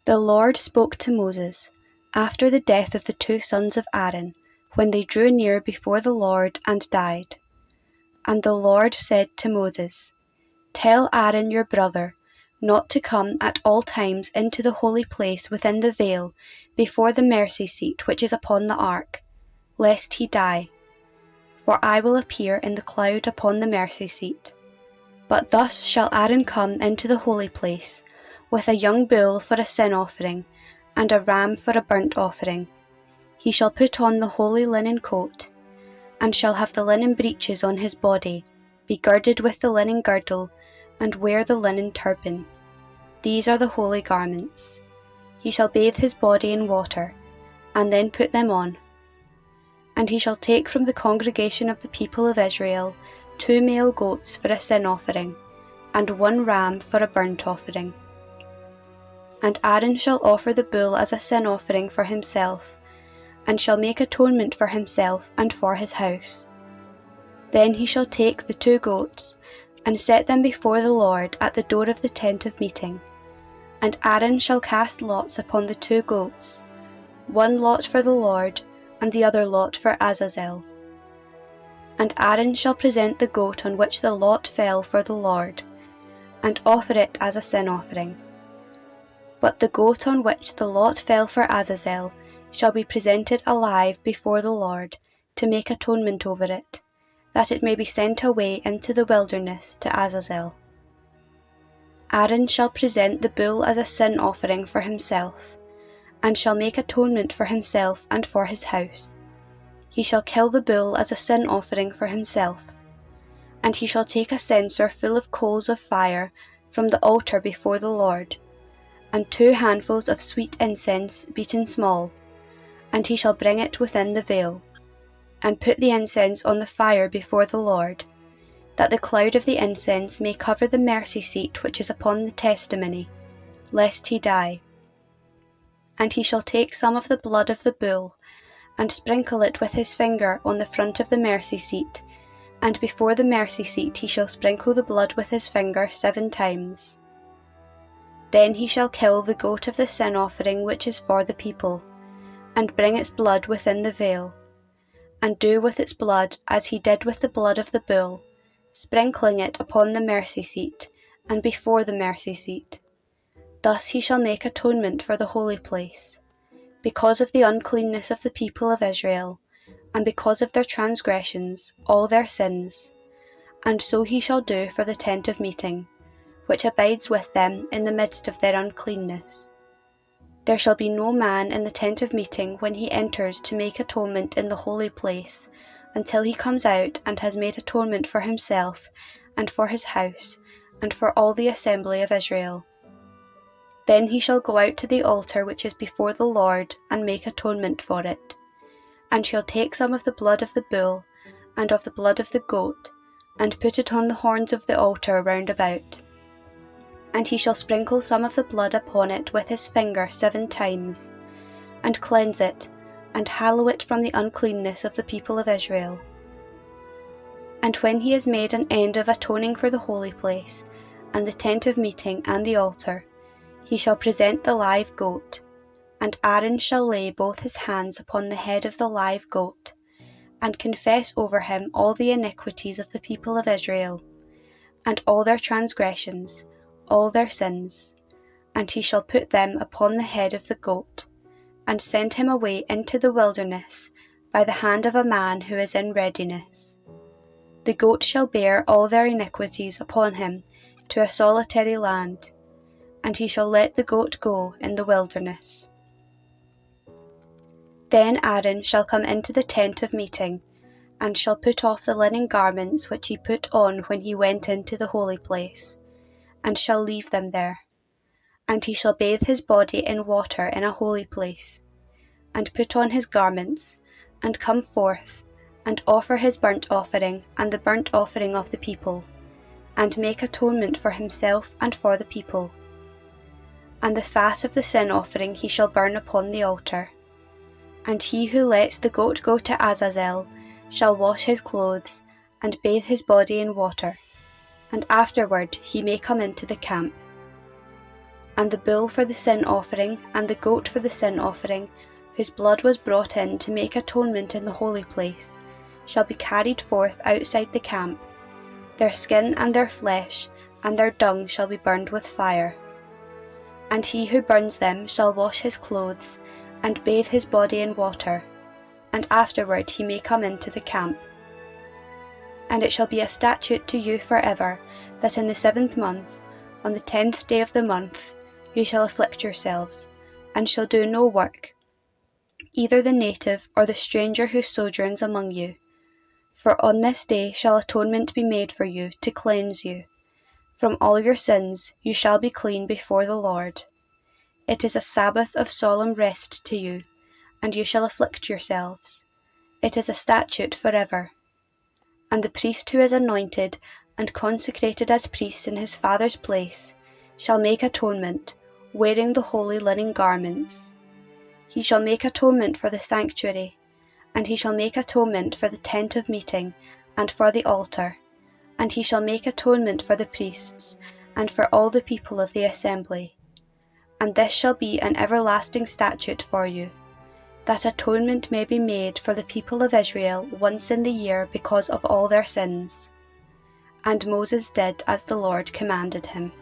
The Lord spoke to Moses after the death of the two sons of Aaron, when they drew near before the Lord and died. And the Lord said to Moses, "Tell Aaron your brother not to come at all times into the holy place within the veil before the mercy seat which is upon the ark, lest he die. For I will appear in the cloud upon the mercy seat. But thus shall Aaron come into the holy place, with a young bull for a sin offering, and a ram for a burnt offering. He shall put on the holy linen coat, and shall have the linen breeches on his body, be girded with the linen girdle, and wear the linen turban. These are the holy garments. He shall bathe his body in water, and then put them on. And he shall take from the congregation of the people of Israel 2 male goats for a sin offering, and 1 ram for a burnt offering. And Aaron shall offer the bull as a sin offering for himself, and shall make atonement for himself and for his house. Then he shall take the 2 goats, and set them before the Lord at the door of the tent of meeting. And Aaron shall cast lots upon the 2 goats, 1 lot for the Lord, and the other lot for Azazel. And Aaron shall present the goat on which the lot fell for the Lord, and offer it as a sin offering. But the goat on which the lot fell for Azazel shall be presented alive before the Lord, to make atonement over it, that it may be sent away into the wilderness to Azazel. Aaron shall present the bull as a sin offering for himself, and shall make atonement for himself and for his house. He shall kill the bull as a sin offering for himself, and he shall take a censer full of coals of fire from the altar before the Lord, and 2 handfuls of sweet incense beaten small, and he shall bring it within the veil, and put the incense on the fire before the Lord, that the cloud of the incense may cover the mercy seat which is upon the testimony, lest he die. And he shall take some of the blood of the bull, and sprinkle it with his finger on the front of the mercy seat, and before the mercy seat he shall sprinkle the blood with his finger 7 times. Then he shall kill the goat of the sin offering which is for the people, and bring its blood within the veil, and do with its blood as he did with the blood of the bull, sprinkling it upon the mercy seat, and before the mercy seat. Thus he shall make atonement for the holy place, because of the uncleanness of the people of Israel, and because of their transgressions, all their sins. And so he shall do for the tent of meeting, which abides with them in the midst of their uncleanness. There shall be no man in the tent of meeting when he enters to make atonement in the holy place, until he comes out and has made atonement for himself, and for his house, and for all the assembly of Israel. Then he shall go out to the altar which is before the Lord, and make atonement for it, and shall take some of the blood of the bull, and of the blood of the goat, and put it on the horns of the altar round about. And he shall sprinkle some of the blood upon it with his finger 7 times, and cleanse it, and hallow it from the uncleanness of the people of Israel. And when he has made an end of atoning for the holy place, and the tent of meeting, and the altar, he shall present the live goat, and Aaron shall lay both his hands upon the head of the live goat, and confess over him all the iniquities of the people of Israel, and all their transgressions, all their sins, and he shall put them upon the head of the goat, and send him away into the wilderness by the hand of a man who is in readiness. The goat shall bear all their iniquities upon him to a solitary land, and he shall let the goat go in the wilderness. Then Aaron shall come into the tent of meeting, and shall put off the linen garments which he put on when he went into the holy place, and shall leave them there. And he shall bathe his body in water in a holy place, and put on his garments, and come forth, and offer his burnt offering and the burnt offering of the people, and make atonement for himself and for the people. And the fat of the sin offering he shall burn upon the altar. And he who lets the goat go to Azazel shall wash his clothes, and bathe his body in water, and afterward he may come into the camp. and the bull for the sin offering, and the goat for the sin offering, whose blood was brought in to make atonement in the holy place, shall be carried forth outside the camp. Their skin and their flesh and their dung shall be burned with fire. And he who burns them shall wash his clothes, and bathe his body in water, and afterward he may come into the camp. And it shall be a statute to you forever, that in the 7th month, on the 10th day of the month, you shall afflict yourselves, and shall do no work, either the native or the stranger who sojourns among you. For on this day shall atonement be made for you, to cleanse you. From all your sins you shall be clean before the Lord. It is a Sabbath of solemn rest to you, and you shall afflict yourselves. It is a statute forever. And the priest who is anointed and consecrated as priest in his father's place shall make atonement, wearing the holy linen garments. He shall make atonement for the sanctuary, and he shall make atonement for the tent of meeting, and for the altar, and he shall make atonement for the priests, and for all the people of the assembly. And this shall be an everlasting statute for you, that atonement may be made for the people of Israel once in the year because of all their sins. And Moses did as the Lord commanded him.